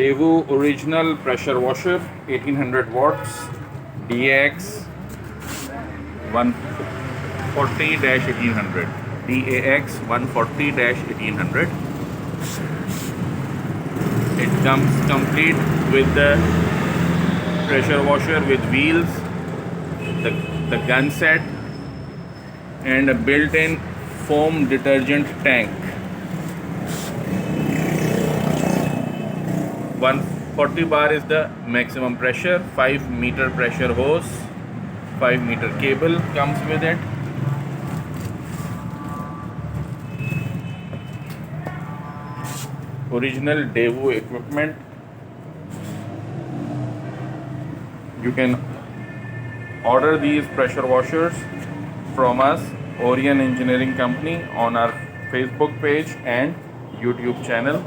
Daewoo original pressure washer 1800 watts DAX 140-1800 DAX 140-1800. It comes complete with the pressure washer with wheels, the gun set, and a built-in foam detergent tank. 140 bar is the maximum pressure. 5-meter pressure hose, 5-meter cable comes with it. Original Daewoo equipment. You can order these pressure washers from us, Orion Engineering Company, on our Facebook page and YouTube channel.